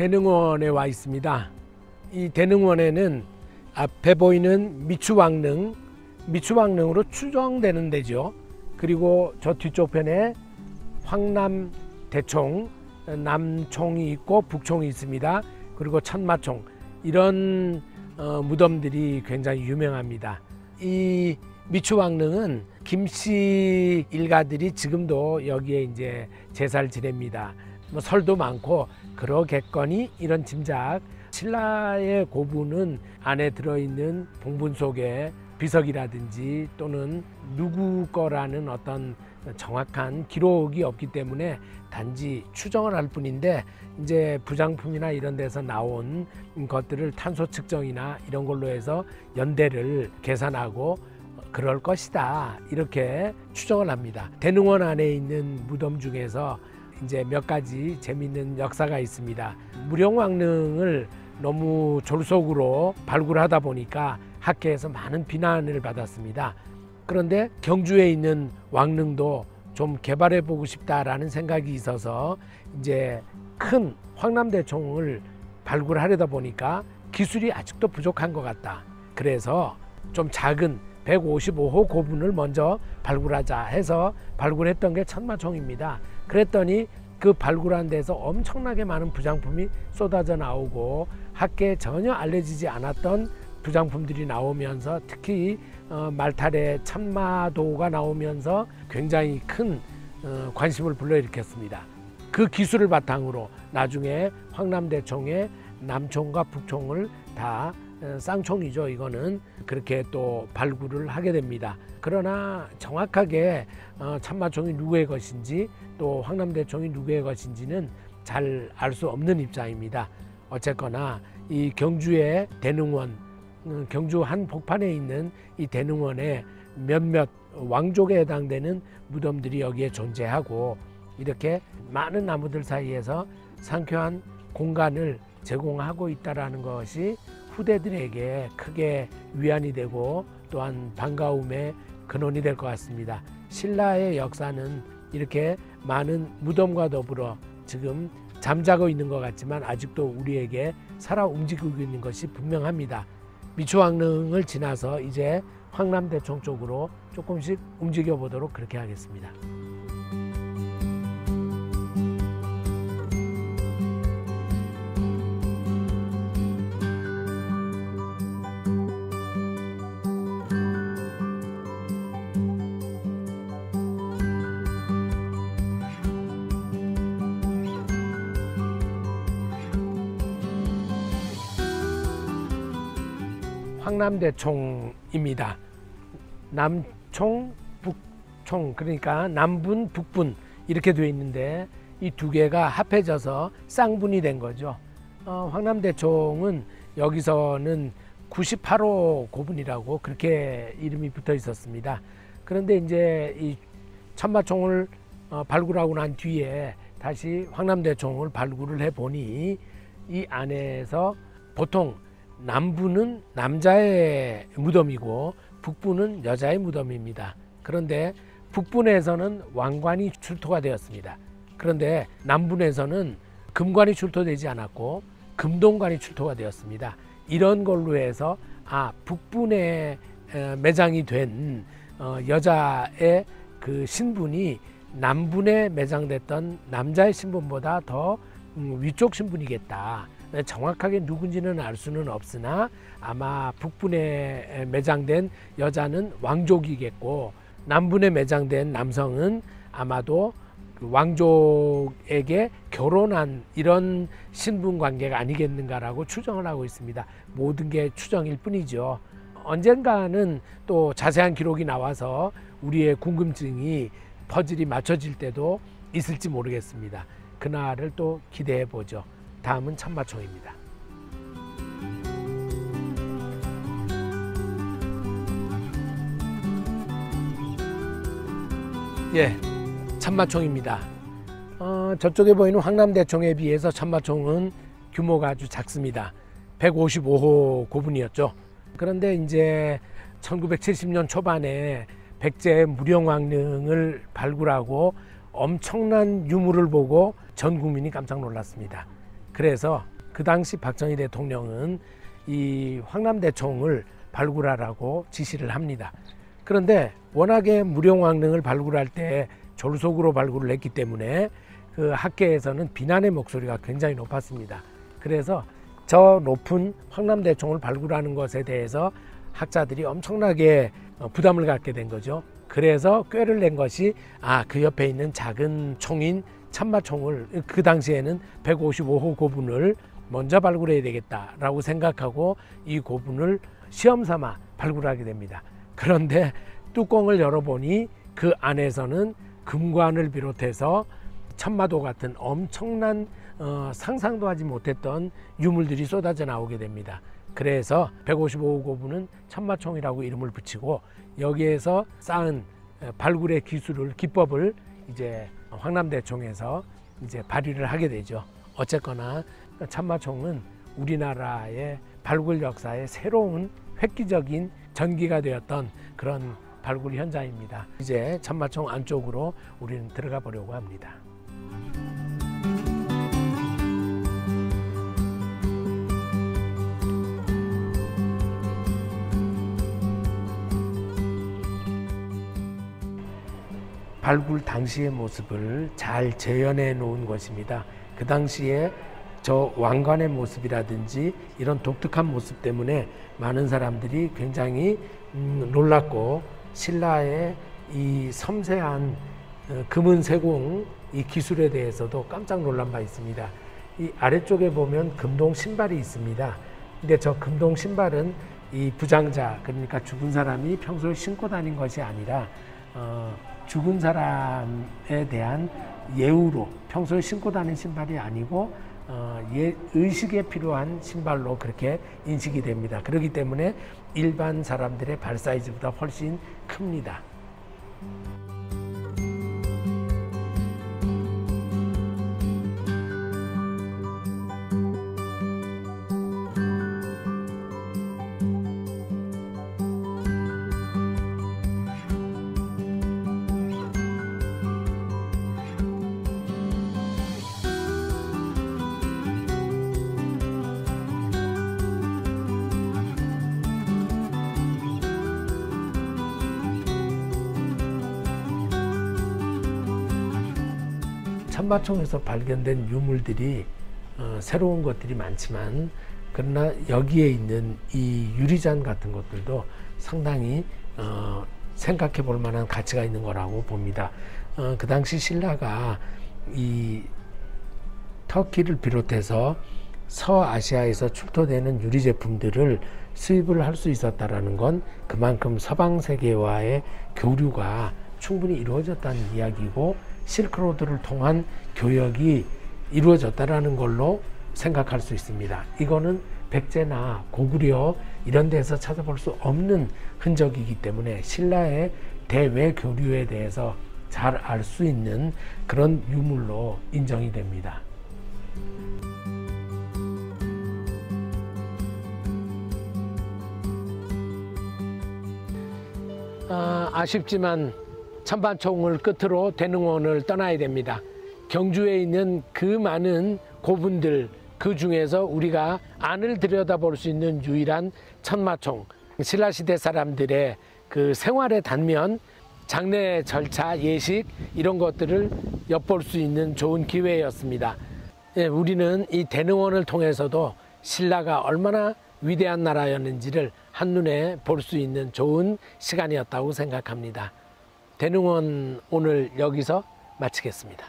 대능원에 와 있습니다. 이 대능원에는 앞에 보이는 미추왕릉으로 추정되는 데죠. 그리고 저 뒤쪽 편에 황남대총, 남총이 있고 북총이 있습니다. 그리고 천마총, 이런 무덤들이 굉장히 유명합니다. 이 미추왕릉은 김씨 일가들이 지금도 여기에 이제 제사를 지냅니다. 뭐 설도 많고 그러겠거니 이런 짐작. 신라의 고분은 안에 들어있는 봉분 속에 비석이라든지 또는 누구 거라는 어떤 정확한 기록이 없기 때문에 단지 추정을 할 뿐인데, 이제 부장품이나 이런 데서 나온 것들을 탄소 측정이나 이런 걸로 해서 연대를 계산하고 그럴 것이다, 이렇게 추정을 합니다. 대능원 안에 있는 무덤 중에서 이제 몇 가지 재미있는 역사가 있습니다. 무령왕릉을 너무 졸속으로 발굴하다 보니까 학계에서 많은 비난을 받았습니다. 그런데 경주에 있는 왕릉도 좀 개발해 보고 싶다라는 생각이 있어서 이제 큰 황남대총을 발굴하려다 보니까 기술이 아직도 부족한 것 같다. 그래서 좀 작은 155호 고분을 먼저 발굴하자 해서 발굴했던 게 천마총입니다. 그랬더니 그 발굴한 데서 엄청나게 많은 부장품이 쏟아져 나오고 학계에 전혀 알려지지 않았던 부장품들이 나오면서 특히 말탈의 천마도가 나오면서 굉장히 큰 관심을 불러일으켰습니다. 그 기술을 바탕으로 나중에 황남대총의 남총과 북총을 다 쌍총이죠. 이거는 그렇게 또 발굴을 하게 됩니다. 그러나 정확하게 천마총이 누구의 것인지 또 황남대총이 누구의 것인지는 잘 알 수 없는 입장입니다. 어쨌거나 이 경주의 대능원, 경주 한복판에 있는 이 대능원에 몇몇 왕족에 해당되는 무덤들이 여기에 존재하고, 이렇게 많은 나무들 사이에서 상쾌한 공간을 제공하고 있다는 것이 후대들에게 크게 위안이 되고 또한 반가움의 근원이 될 것 같습니다. 신라의 역사는 이렇게 많은 무덤과 더불어 지금 잠자고 있는 것 같지만 아직도 우리에게 살아 움직이고 있는 것이 분명합니다. 미추왕릉을 지나서 이제 황남대총 쪽으로 조금씩 움직여 보도록 그렇게 하겠습니다. 황남대총입니다. 남총, 북총, 그러니까 남분, 북분 이렇게 되어 있는데 이 두 개가 합해져서 쌍분이 된 거죠. 황남대총은 여기서는 98호 고분이라고 그렇게 이름이 붙어 있었습니다. 그런데 이제 이 천마총을 발굴하고 난 뒤에 다시 황남대총을 발굴을 해 보니 이 안에서 보통 남부는 남자의 무덤이고 북부는 여자의 무덤입니다. 그런데 북분에서는 왕관이 출토가 되었습니다. 그런데 남분에서는 금관이 출토되지 않았고 금동관이 출토가 되었습니다. 이런 걸로 해서 북분에 매장이 된 여자의 그 신분이 남분에 매장됐던 남자의 신분보다 더 위쪽 신분이겠다. 정확하게 누군지는 알 수는 없으나 아마 북분에 매장된 여자는 왕족이겠고 남분에 매장된 남성은 아마도 왕족에게 결혼한 이런 신분 관계가 아니겠는가라고 추정을 하고 있습니다. 모든 게 추정일 뿐이죠. 언젠가는 또 자세한 기록이 나와서 우리의 궁금증이 퍼즐이 맞춰질 때도 있을지 모르겠습니다. 그날을 또 기대해 보죠. 다음은 천마총입니다. 예, 천마총입니다. 저쪽에 보이는 황남대총에 비해서 천마총은 규모가 아주 작습니다. 155호 고분이었죠. 그런데 이제 1970년 초반에 백제 무령왕릉을 발굴하고 엄청난 유물을 보고 전 국민이 깜짝 놀랐습니다. 그래서 그 당시 박정희 대통령은 이 황남대총을 발굴하라고 지시를 합니다. 그런데 워낙에 무령왕릉을 발굴할 때 졸속으로 발굴을 했기 때문에 그 학계에서는 비난의 목소리가 굉장히 높았습니다. 그래서 저 높은 황남대총을 발굴하는 것에 대해서 학자들이 엄청나게 부담을 갖게 된 거죠. 그래서 꾀를 낸 것이 그 옆에 있는 작은 총인 참마총을 그 당시에는 155호 고분을 먼저 발굴해야 되겠다라고 생각하고 이 고분을 시험 삼아 발굴하게 됩니다. 그런데 뚜껑을 열어보니 그 안에서는 금관을 비롯해서 천마도 같은 엄청난 상상도 하지 못했던 유물들이 쏟아져 나오게 됩니다. 그래서 155호 고분은 천마총이라고 이름을 붙이고 여기에서 쌓은 발굴의 기법을 이제 황남대총에서 이제 발휘를 하게 되죠. 어쨌거나 천마총은 우리나라의 발굴 역사의 새로운 획기적인 전기가 되었던 그런 발굴 현장입니다. 이제 천마총 안쪽으로 우리는 들어가 보려고 합니다. 발굴 당시의 모습을 잘 재현해 놓은 것입니다. 그 당시에 저 왕관의 모습이라든지 이런 독특한 모습 때문에 많은 사람들이 굉장히 놀랐고 신라의 이 섬세한 금은 세공 이 기술에 대해서도 깜짝 놀란 바 있습니다. 이 아래쪽에 보면 금동 신발이 있습니다. 근데 저 금동 신발은 이 부장자, 그러니까 죽은 사람이 평소에 신고 다닌 것이 아니라 죽은 사람에 대한 예우로 평소에 신고 다니는 신발이 아니고 의식에 필요한 신발로 그렇게 인식이 됩니다. 그렇기 때문에 일반 사람들의 발 사이즈보다 훨씬 큽니다. 천마총에서 발견된 유물들이 새로운 것들이 많지만 그러나 여기에 있는 이 유리잔 같은 것들도 상당히 생각해 볼 만한 가치가 있는 거라고 봅니다. 그 당시 신라가 이 터키를 비롯해서 서아시아에서 출토되는 유리 제품들을 수입을 할 수 있었다라는 건 그만큼 서방 세계와의 교류가 충분히 이루어졌다는 이야기고 실크로드를 통한 교역이 이루어졌다라는 걸로 생각할 수 있습니다. 이거는 백제나 고구려 이런 데서 찾아볼 수 없는 흔적이기 때문에 신라의 대외 교류에 대해서 잘 알 수 있는 그런 유물로 인정이 됩니다. 아쉽지만 천마총을 끝으로 대능원을 떠나야 됩니다. 경주에 있는 그 많은 고분들 그 중에서 우리가 안을 들여다볼 수 있는 유일한 천마총, 신라시대 사람들의 그 생활의 단면, 장례 절차, 예식 이런 것들을 엿볼 수 있는 좋은 기회였습니다. 우리는 이 대능원을 통해서도 신라가 얼마나 위대한 나라였는지를 한눈에 볼 수 있는 좋은 시간이었다고 생각합니다. 대능원 오늘 여기서 마치겠습니다.